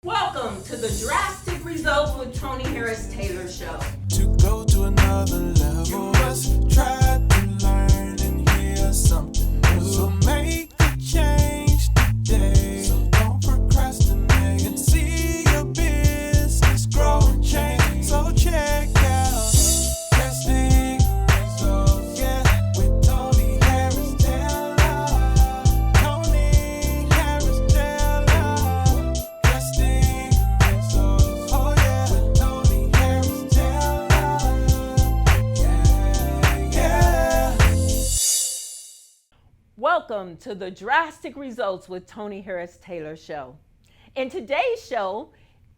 Welcome to the Drastic Results with Toni Harris Taylor show. To go to another level, you must try to learn and hear something new. So make a change today. So don't procrastinate and see your business grow and change. So check out Drastic Results, yeah, with Toni Harris Taylor. Toni Harris Taylor. Drastic Results, oh yeah, with Toni Harris Taylor. Yeah. Welcome to the Drastic Results with Toni Harris Taylor show. In today's show,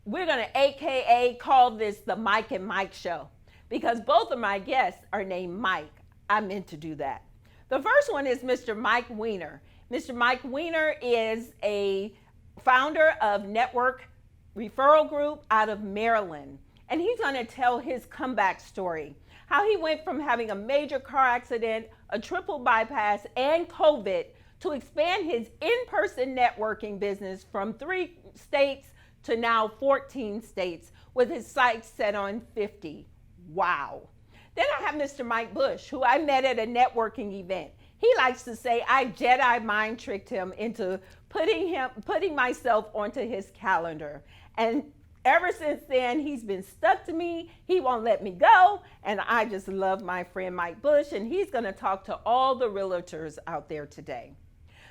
we're going to AKA call this the Mike and Mike show because both of my guests are named Mike. I meant to do that. The first one is Mr. Mike Weiner. Mr. Mike Weiner is a founder of Network Referral Group out of Maryland. And he's going to tell his comeback story, how he went from having a major car accident, a triple bypass, and COVID to expand his in-person networking business from 3 states to now 14 states with his sights set on 50. Wow. Then I have Mr. Mike Buish, who I met at a networking event. He likes to say I Jedi mind tricked him into putting myself onto his calendar. And ever since then, he's been stuck to me. He won't let me go. And I just love my friend Mike Buish, and he's going to talk to all the realtors out there today.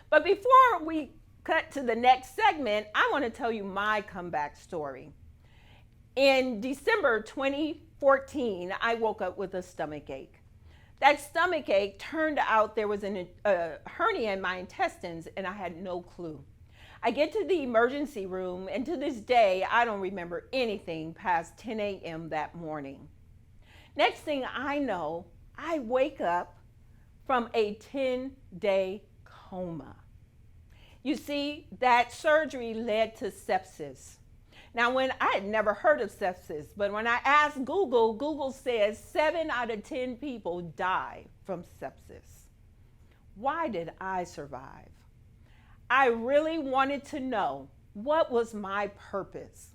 But before we cut to the next segment, I want to tell you my comeback story. In December 2014, I woke up with a stomach ache. That stomach ache turned out there was a hernia in my intestines, and I had no clue. I get to the emergency room, and to this day, I don't remember anything past 10 a.m. that morning. Next thing I know, I wake up from a 10-day coma. You see, that surgery led to sepsis. Now, when I had never heard of sepsis, but when I asked Google, Google says 7 out of 10 people die from sepsis. Why did I survive? I really wanted to know what was my purpose.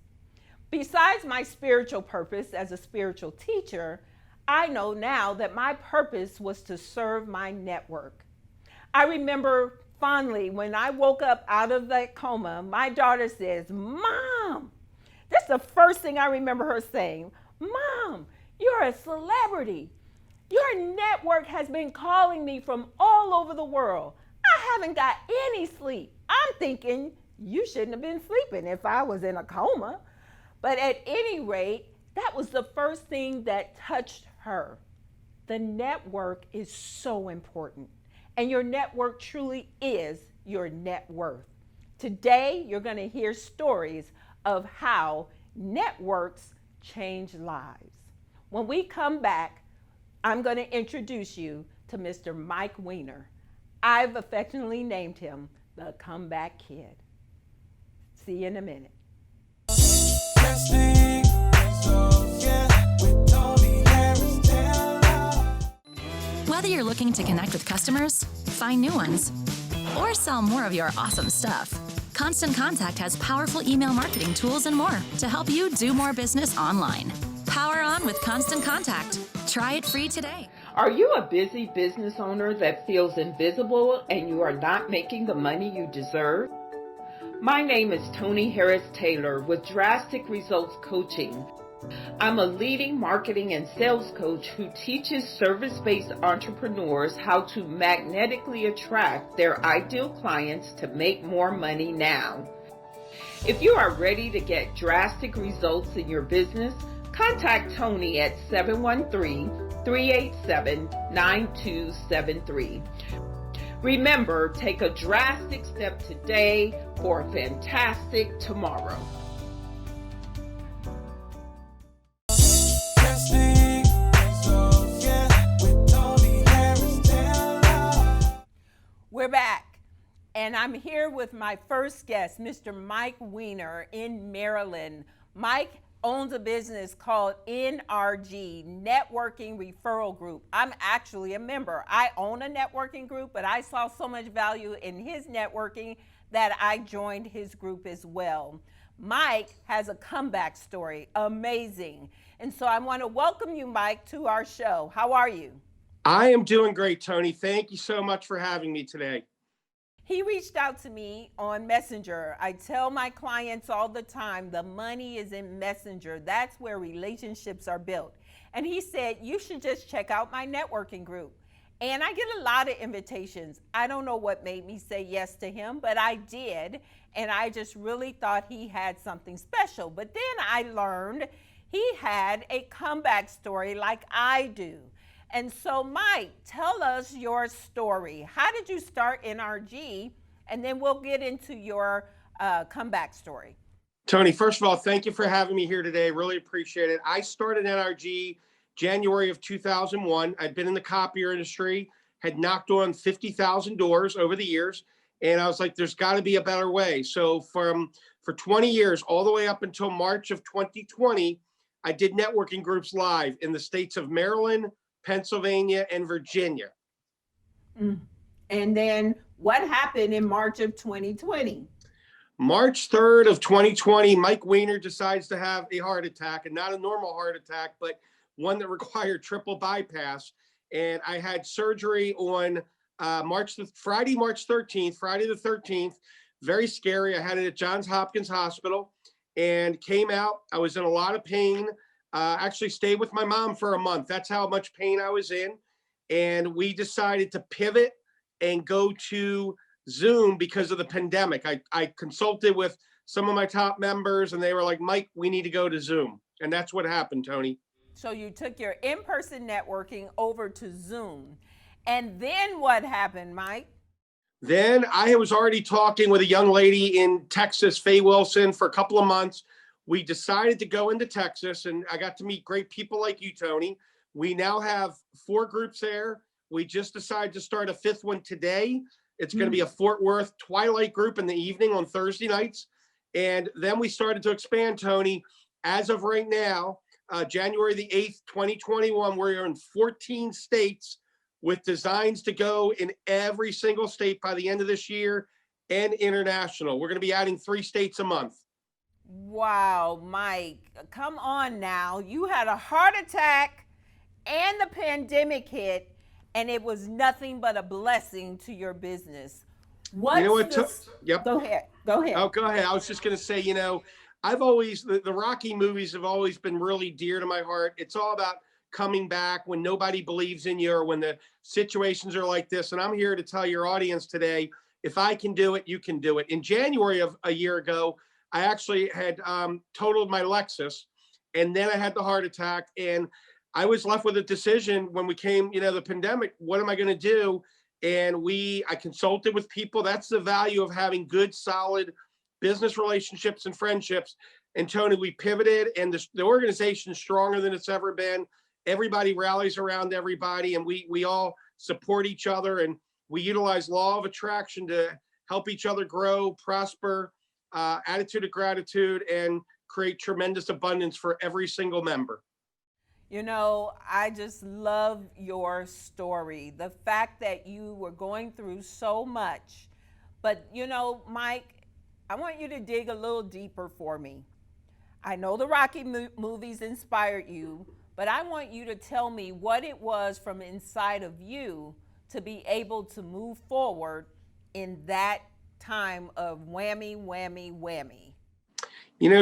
Besides my spiritual purpose as a spiritual teacher, I know now that my purpose was to serve my network. I remember fondly when I woke up out of that coma, my daughter says, "Mom," that's the first thing I remember her saying, "Mom, you're a celebrity. Your network has been calling me from all over the world. I haven't got any sleep." I'm thinking you shouldn't have been sleeping if I was in a coma. But at any rate, that was the first thing that touched her. The network is so important, and your network truly is your net worth. Today, you're going to hear stories of how networks change lives. When we come back, I'm going to introduce you to Mr. Mike Weiner. I've affectionately named him the Comeback Kid. See you in a minute. Drastic Results, yeah, with Toni Harris Taylor. Whether you're looking to connect with customers, find new ones, or sell more of your awesome stuff, Constant Contact has powerful email marketing tools and more to help you do more business online. Power on with Constant Contact. Try it free today. Are you a busy business owner that feels invisible and you are not making the money you deserve? My name is Toni Harris Taylor with Drastic Results Coaching. I'm a leading marketing and sales coach who teaches service-based entrepreneurs how to magnetically attract their ideal clients to make more money now. If you are ready to get drastic results in your business, contact Toni at 713-387-9273. Remember, take a drastic step today for a fantastic tomorrow. Drastic Results, yeah, with Toni Harris Taylor. We're back, and I'm here with my first guest, Mr. Mike Weiner in Maryland. Mike owns a business called NRG, Networking Referral Group. I'm actually a member. I own a networking group, but I saw so much value in his networking that I joined his group as well. Mike has a comeback story. Amazing. And so I want to welcome you, Mike, to our show. How are you? I am doing great, Toni. Thank you so much for having me today. He reached out to me on Messenger. I tell my clients all the time, the money is in Messenger. That's where relationships are built. And he said, you should just check out my networking group. And I get a lot of invitations. I don't know what made me say yes to him, but I did. And I just really thought he had something special. But then I learned he had a comeback story like I do. And so, Mike, tell us your story. How did you start NRG? And then we'll get into your comeback story. Toni, first of all, thank you for having me here today. Really appreciate it. I started NRG January of 2001. I'd been in the copier industry, had knocked on 50,000 doors over the years. And I was like, there's got to be a better way. So for 20 years, all the way up until March of 2020, I did networking groups live in the states of Maryland, Pennsylvania, and Virginia. And then what happened in March of 2020? March 3rd of 2020, Mike Weiner decides to have a heart attack, and not a normal heart attack, but one that required triple bypass. And I had surgery on Friday, March 13th, Friday the 13th. Very scary. I had it at Johns Hopkins Hospital and came out. I was in a lot of pain. Actually stayed with my mom for a month. That's how much pain I was in. And we decided to pivot and go to Zoom because of the pandemic. I consulted with some of my top members and they were like, Mike, we need to go to Zoom. And that's what happened, Toni. So you took your in-person networking over to Zoom. And then what happened, Mike? Then I was already talking with a young lady in Texas, Faye Wilson, for a couple of months. We decided to go into Texas, and I got to meet great people like you, Toni. We now have 4 groups there. We just decided to start a 5th one today. It's going to be a Fort Worth Twilight group in the evening on Thursday nights. And then we started to expand, Toni. As of right now, January the 8th, 2021, we're in 14 states with designs to go in every single state by the end of this year and international. We're going to be adding 3 states a month. Wow, Mike, come on now. You had a heart attack and the pandemic hit, and it was nothing but a blessing to your business. You know what? Yep. Go ahead. Oh, go ahead. I was just going to say, I've always, the Rocky movies have always been really dear to my heart. It's all about coming back when nobody believes in you or when the situations are like this. And I'm here to tell your audience today, if I can do it, you can do it. In January of a year ago, I actually had totaled my Lexus, and then I had the heart attack, and I was left with a decision when we came, the pandemic. What am I going to do? And I consulted with people. That's the value of having good, solid business relationships and friendships. And Toni, we pivoted, and the organization is stronger than it's ever been. Everybody rallies around everybody, and we all support each other, and we utilize law of attraction to help each other grow, prosper, attitude of gratitude, and create tremendous abundance for every single member. I just love your story. The fact that you were going through so much. But, Mike, I want you to dig a little deeper for me. I know the Rocky movies inspired you, but I want you to tell me what it was from inside of you to be able to move forward in that time of whammy, whammy, whammy.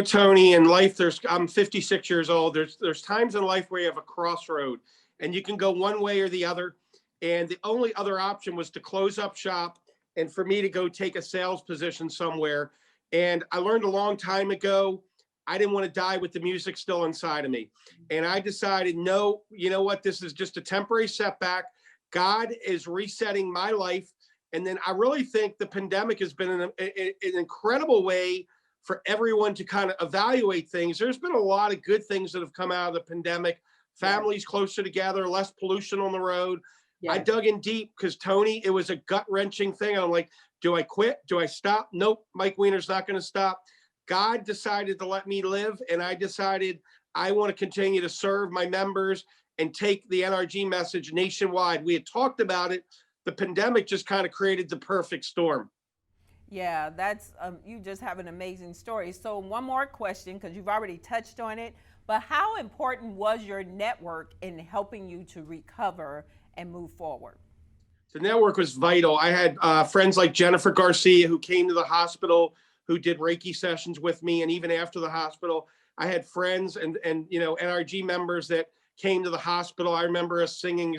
Toni, in life, I'm 56 years old. There's times in life where you have a crossroad and you can go one way or the other. And the only other option was to close up shop and for me to go take a sales position somewhere. And I learned a long time ago, I didn't want to die with the music still inside of me. And I decided, no, you know what? This is just a temporary setback. God is resetting my life. And then I really think the pandemic has been an incredible way for everyone to kind of evaluate things. There's been a lot of good things that have come out of the pandemic. Families closer together, less pollution on the road. Yes. I dug in deep because, Toni, it was a gut-wrenching thing. I'm like, do I quit? Do I stop? Nope, Mike Weiner's not going to stop. God decided to let me live, and I decided I want to continue to serve my members and take the NRG message nationwide. We had talked about it. The pandemic just kind of created the perfect storm. Yeah, that's you just have an amazing story. So one more question, because you've already touched on it, but how important was your network in helping you to recover and move forward? The network was vital. I had friends like Jennifer Garcia who came to the hospital, who did Reiki sessions with me, and even after the hospital, I had friends and NRG members that came to the hospital. I remember us singing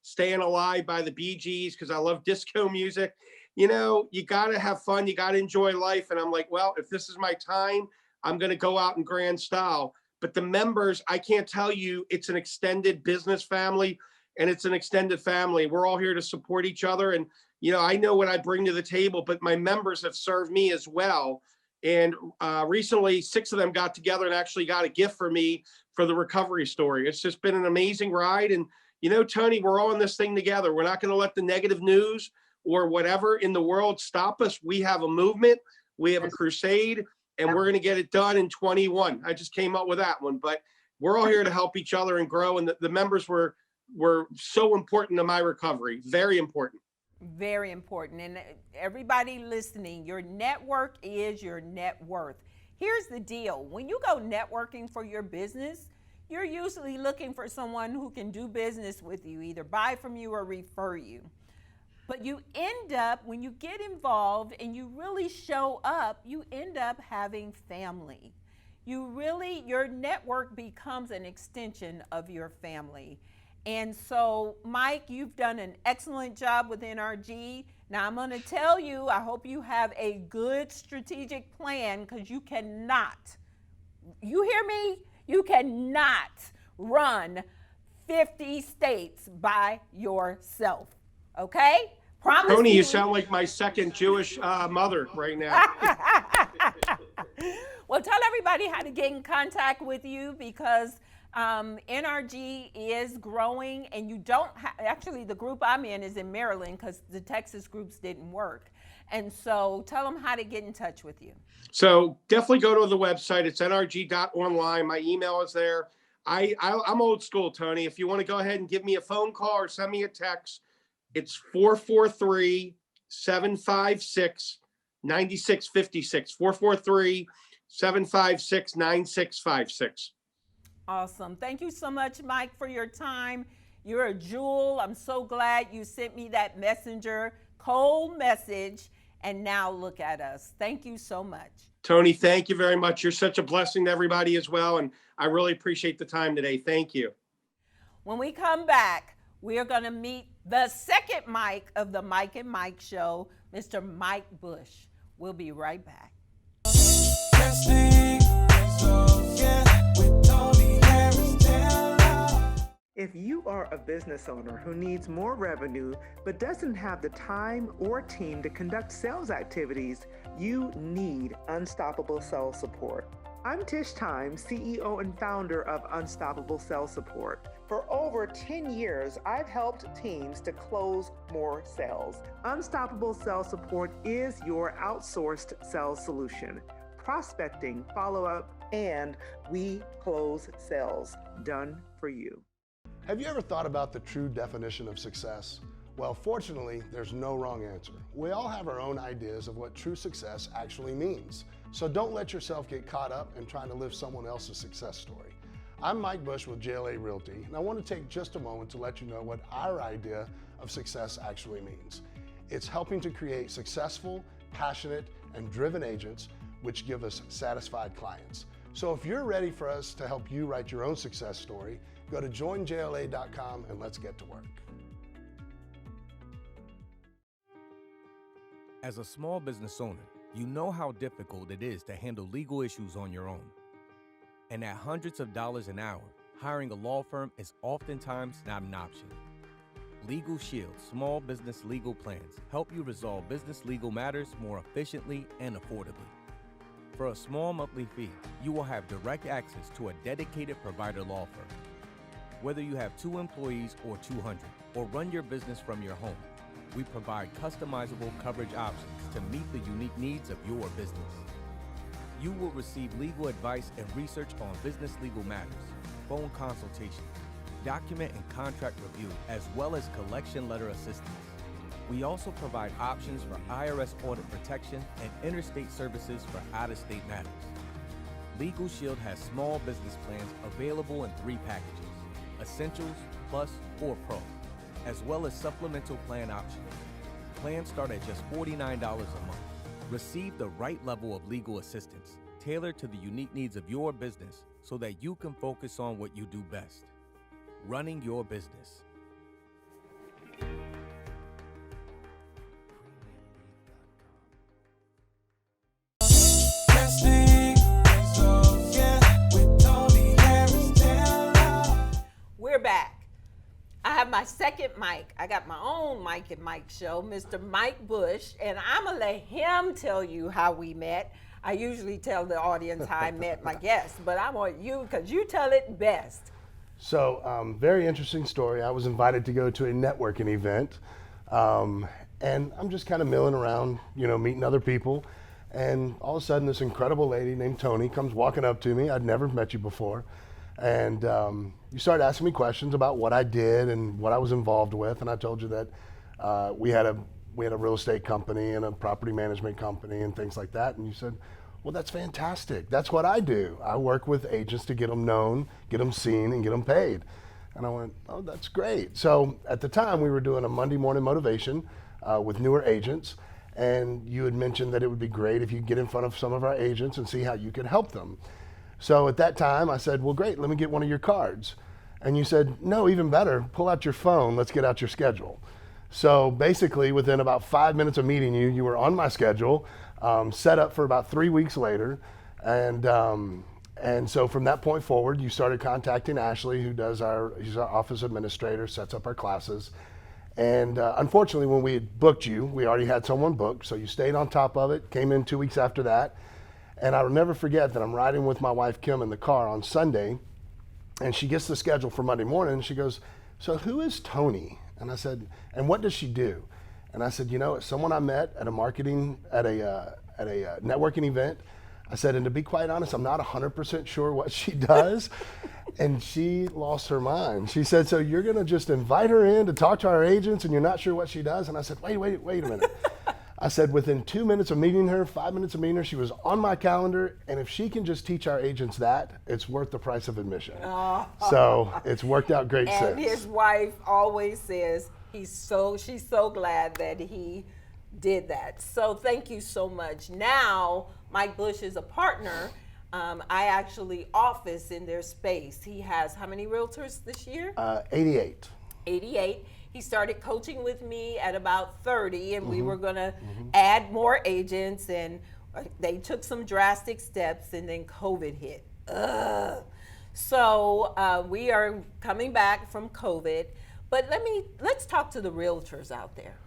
"Staying Alive" by the Bee Gees because I love disco music. You got to have fun. You got to enjoy life. And I'm like, well, if this is my time, I'm going to go out in grand style. But the members, I can't tell you, it's an extended business family and it's an extended family. We're all here to support each other. And, I know what I bring to the table, but my members have served me as well. And recently, 6 of them got together and actually got a gift for me for the recovery story. It's just been an amazing ride. And, Tony, we're all in this thing together. We're not going to let the negative news or whatever in the world stop us. We have a movement, we have a crusade, and we're going to get it done in 21. I just came up with that one, but we're all here to help each other and grow. And the members were so important to my recovery. Very important. Very important. And everybody listening, your network is your net worth. Here's the deal. When you go networking for your business, you're usually looking for someone who can do business with you, either buy from you or refer you. But you end up, when you get involved and you really show up, you end up having family. Your network becomes an extension of your family. And so, Mike, you've done an excellent job with NRG. Now, I'm going to tell you, I hope you have a good strategic plan, because you hear me? You cannot run 50 states by yourself. Okay? Promise Toni, you sound like my second Jewish mother right now. Well, tell everybody how to get in contact with you, because NRG is growing, and you don't actually, the group I'm in is in Maryland because the Texas groups didn't work. And so tell them how to get in touch with you. So definitely go to the website. It's nrg.online. My email is there. I'm old school, Toni. If you want to go ahead and give me a phone call or send me a text, it's 443-756-9656. 443-756-9656. Awesome. Thank you so much, Mike, for your time. You're a jewel. I'm so glad you sent me that messenger cold message, and now look at us. Thank you so much. Toni, thank you very much. You're such a blessing to everybody as well, and I really appreciate the time today. Thank you. When we come back, we are going to meet the second Mike of the Mike and Mike Show, Mr. Mike Buish. We'll be right back. Drastic Results, yeah, with Toni Harris Taylor. If you are a business owner who needs more revenue but doesn't have the time or team to conduct sales activities, you need Unstoppable Sales Support. I'm Tish Time, CEO and founder of Unstoppable Sales Support. For over 10 years, I've helped teams to close more sales. Unstoppable Sales Support is your outsourced sales solution. Prospecting, follow-up, and we close sales. Done for you. Have you ever thought about the true definition of success? Well, fortunately, there's no wrong answer. We all have our own ideas of what true success actually means. So don't let yourself get caught up in trying to live someone else's success story. I'm Mike Buish with JLA Realty, and I want to take just a moment to let you know what our idea of success actually means. It's helping to create successful, passionate, and driven agents, which give us satisfied clients. So if you're ready for us to help you write your own success story, go to joinjla.com and let's get to work. As a small business owner, you know how difficult it is to handle legal issues on your own. And at hundreds of dollars an hour, hiring a law firm is oftentimes not an option. Legalshield small business legal plans help you resolve business legal matters more efficiently and affordably. For a small monthly fee, you will have direct access to a dedicated provider law firm. Whether you have 2 employees or 200, or run your business from your home, we provide customizable coverage options to meet the unique needs of your business. You will receive legal advice and research on business legal matters, phone consultation, document and contract review, as well as collection letter assistance. We also provide options for IRS audit protection and interstate services for out-of-state matters. Legalshield has small business plans available in 3 packages: Essentials, Plus, or Pro, as well as supplemental plan options. Plans start at just $49 a month. Receive the right level of legal assistance, tailored to the unique needs of your business so that you can focus on what you do best: running your business. Drastic Results, yeah, with Toni Harris Taylor. We're back. I have my second mic. I got my own Mike and Mike show, Mr. Mike Buish, and I'm going to let him tell you how we met. I usually tell the audience how I met my guests, but I want you, because you tell it best. So, very interesting story. I was invited to go to a networking event, and I'm just kind of milling around, meeting other people. And all of a sudden, this incredible lady named Toni comes walking up to me. I'd never met you before. And you started asking me questions about what I did and what I was involved with. And I told you that we had a real estate company and a property management company and things like that. And you said, well, that's fantastic. That's what I do. I work with agents to get them known, get them seen, and get them paid. And I went, oh, that's great. So at the time, we were doing a Monday morning motivation with newer agents. And you had mentioned that it would be great if you could get in front of some of our agents and see how you could help them. So at that time, I said, well, great, let me get one of your cards. And you said, no, even better, pull out your phone, let's get out your schedule. So basically, within about 5 minutes of meeting you, you were on my schedule, set up for about 3 weeks later. And so from that point forward, you started contacting Ashley, he's our office administrator, sets up our classes. And unfortunately, when we had booked you, we already had someone booked, so you stayed on top of it, came in 2 weeks after that. And I'll never forget that I'm riding with my wife, Kim, in the car on Sunday, and she gets the schedule for Monday morning, and she goes, so who is Toni? And I said, and what does she do? And I said, it's someone I met at a networking event. I said, and to be quite honest, I'm not 100% sure what she does. And she lost her mind. She said, so you're going to just invite her in to talk to our agents and you're not sure what she does? And I said, wait a minute. I said, within 2 minutes of meeting her, 5 minutes of meeting her, she was on my calendar. And if she can just teach our agents that, it's worth the price of admission. Oh. So it's worked out great since. And his wife always says she's so glad that he did that. So thank you so much. Now, Mike Buish is a partner. I actually office in their space. He has how many realtors this year? 88. 88. He started coaching with me at about 30, and we were going to add more agents, and they took some drastic steps, and then COVID hit. So we are coming back from COVID, but let's talk to the realtors out there.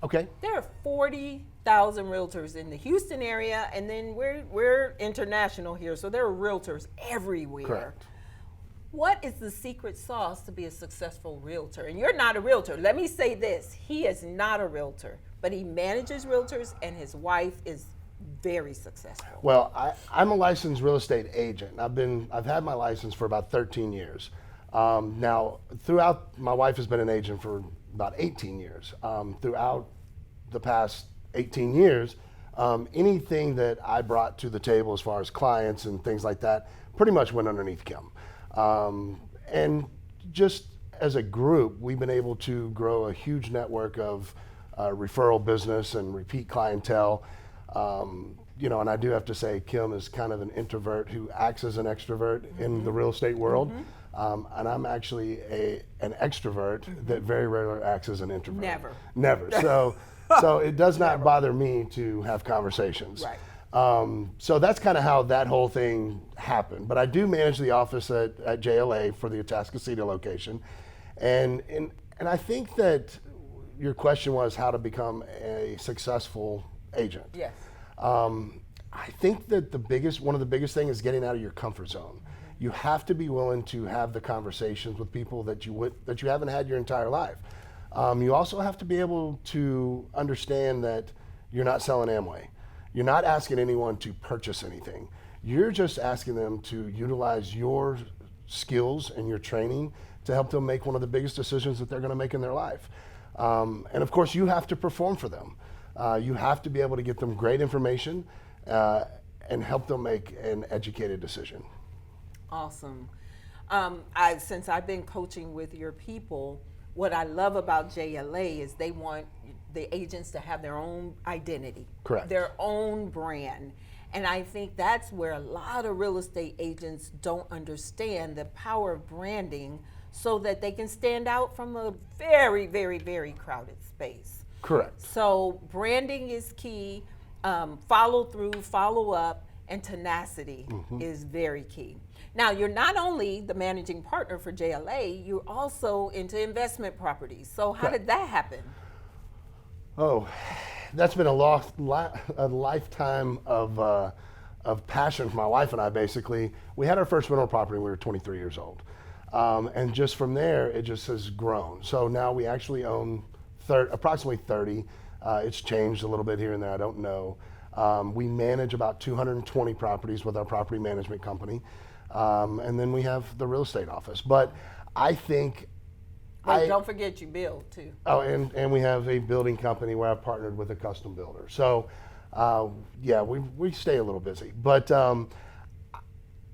Okay. There are 40,000 realtors in the Houston area, and then we're international here, so there are realtors everywhere. Correct. What is the secret sauce to be a successful realtor? And you're not a realtor. Let me say this. He is not a realtor, but he manages realtors, and his wife is very successful. Well, I'm a licensed real estate agent. I've had my license for about 13 years. Now, my wife has been an agent for about 18 years. Throughout the past 18 years, anything that I brought to the table as far as clients and things like that pretty much went underneath Kim. And just as a group, we've been able to grow a huge network of referral business and repeat clientele. And I do have to say, Kim is kind of an introvert who acts as an extrovert in the real estate world. And I'm actually an extrovert that very rarely acts as an introvert. Never. So it does not bother me to have conversations. Right. So that's kind of how that whole thing happened. But I do manage the office at JLA for the Atascocita location. And I think that your question was how to become a successful agent. Yes. I think that one of the biggest things is getting out of your comfort zone. You have to be willing to have the conversations with people that you haven't had your entire life. You also have to be able to understand that you're not selling Amway. You're not asking anyone to purchase anything. You're just asking them to utilize your skills and your training to help them make one of the biggest decisions that they're going to make in their life. And of course, you have to perform for them. You have to be able to get them great information and help them make an educated decision. Awesome. Since I've been coaching with your people, what I love about JLA is they want the agents to have their own identity, Correct. their own brand. And I think that's where a lot of real estate agents don't understand the power of branding so that they can stand out from a very, very, very crowded space. Correct. So branding is key, follow through, follow up, and tenacity is very key. Now, you're not only the managing partner for JLA, you're also into investment properties. So how did that happen? Oh, that's been a lifetime of passion for my wife and I, basically. We had our first rental property when we were 23 years old. And just from there, it just has grown. So now we actually own approximately 30. It's changed a little bit here and there, I don't know. We manage about 220 properties with our property management company. And then we have the real estate office. But I think don't forget you build too. Oh, and we have a building company where I've partnered with a custom builder. So, yeah, we stay a little busy. But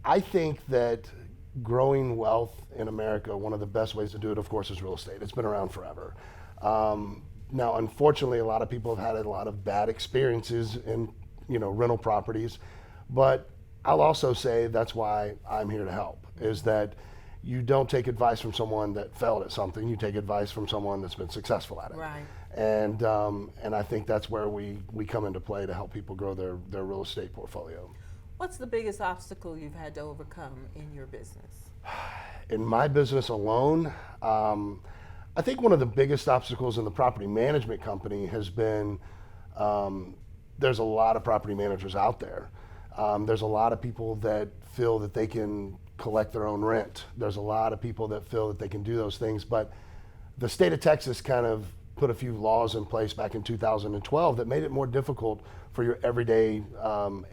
I think that growing wealth in America, one of the best ways to do it, of course, is real estate. It's been around forever. Now, unfortunately, a lot of people have had a lot of bad experiences in, rental properties. But I'll also say that's why I'm here to help, is that you don't take advice from someone that failed at something. You take advice from someone that's been successful at it. Right. And I think that's where we come into play to help people grow their real estate portfolio. What's the biggest obstacle you've had to overcome in your business? In my business alone, I think one of the biggest obstacles in the property management company has been there's a lot of property managers out there. There's a lot of people that feel that they can collect their own rent. There's a lot of people that feel that they can do those things, but the state of Texas kind of put a few laws in place back in 2012 that made it more difficult for your everyday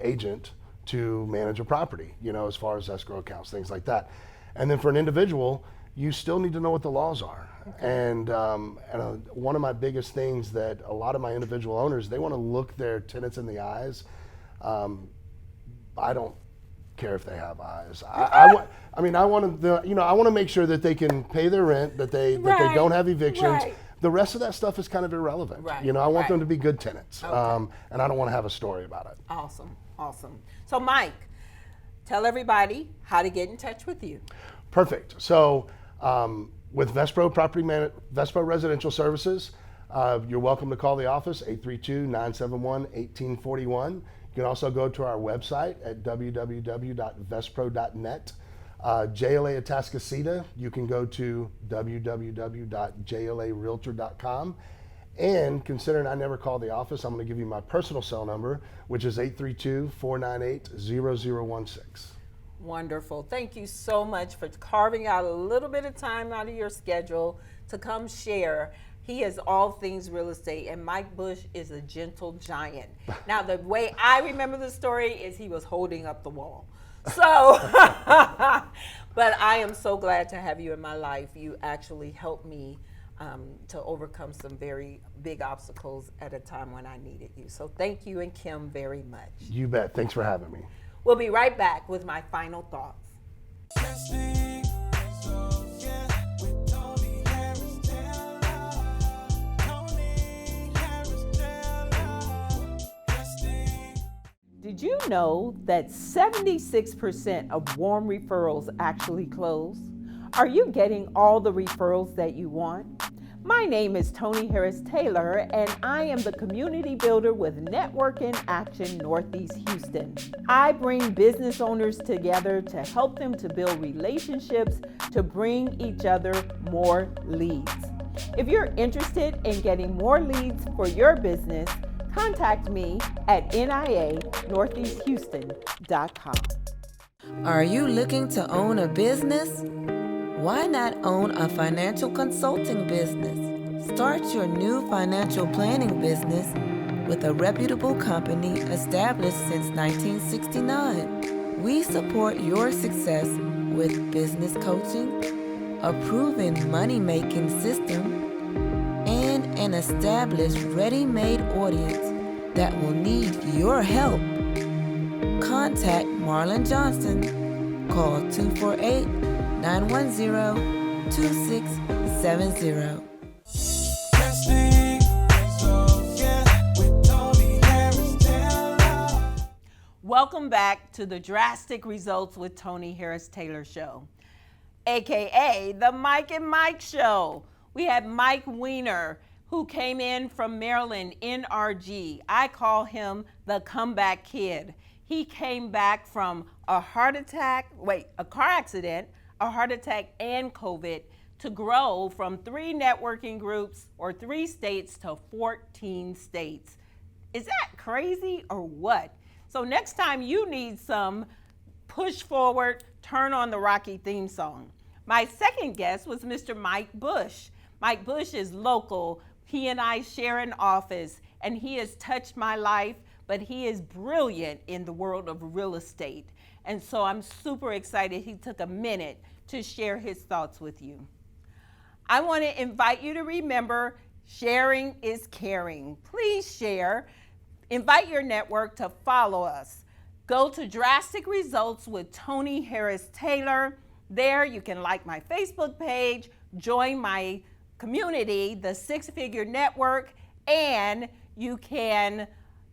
agent to manage a property, as far as escrow accounts, things like that. And then for an individual, you still need to know what the laws are. Okay. And one of my biggest things that a lot of my individual owners, they want to look their tenants in the eyes. I don't care if they have eyes. I want to make sure that they can pay their rent, that they don't have evictions. Right. The rest of that stuff is kind of irrelevant. Right. I want them to be good tenants. Okay. And I don't want to have a story about it. Awesome. So Mike, tell everybody how to get in touch with you. Perfect. So with Vespro Residential Services, you're welcome to call the office, 832-971-1841. You can also go to our website at www.vespro.net. JLA Atascocita, you can go to www.jlarealtor.com. And considering I never call the office, I'm going to give you my personal cell number, which is 832-498-0016. Wonderful. Thank you so much for carving out a little bit of time out of your schedule to come share. He is all things real estate, and Mike Buish is a gentle giant. Now, the way I remember the story is he was holding up the wall. So, but I am so glad to have you in my life. You actually helped me to overcome some very big obstacles at a time when I needed you. So thank you and Kim very much. You bet. Thanks for having me. We'll be right back with my final thoughts. Drastic Results, yeah, with Toni Harris Taylor. Toni Harris Taylor. Drastic. Did you know that 76% of warm referrals actually close? Are you getting all the referrals that you want? My name is Toni Harris Taylor, and I am the community builder with Network in Action Northeast Houston. I bring business owners together to help them to build relationships to bring each other more leads. If you're interested in getting more leads for your business, contact me at nianortheasthouston.com. Are you looking to own a business? Why not own a financial consulting business? Start your new financial planning business with a reputable company established since 1969. We support your success with business coaching, a proven money-making system, and an established, ready-made audience that will need your help. Contact Marlon Johnson. Call 248-910-2670. Drastic Results, yeah, with Toni Harris Taylor. Welcome back to the Drastic Results with Toni Harris Taylor show, aka the Mike and Mike show. We had Mike Weiner, who came in from Maryland, NRG. I call him the comeback kid. He came back from a car accident, a heart attack, and COVID to grow from 3 networking groups or 3 states to 14 states. Is that crazy or what? So next time you need some push forward, turn on the Rocky theme song. My second guest was Mr. Mike Buish. Mike Buish is local. He and I share an office, and he has touched my life, but he is brilliant in the world of real estate. And so I'm super excited he took a minute to share his thoughts with you. I want to invite you to remember, sharing is caring. Please share. Invite your network to follow us. Go to Drastic Results with Toni Harris Taylor. There you can like my Facebook page, join my community, the Six Figure Network, and you can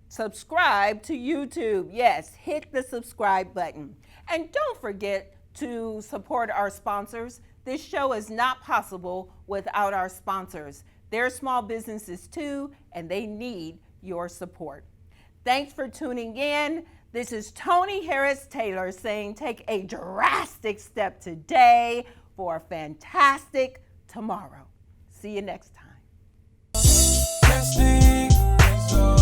subscribe to YouTube. Yes, hit the subscribe button. And don't forget to support our sponsors. This show is not possible without our sponsors. They're small businesses too, and they need your support. Thanks for tuning in. This is Toni Harris Taylor saying take a drastic step today for a fantastic tomorrow. See you next time. Drastic Results.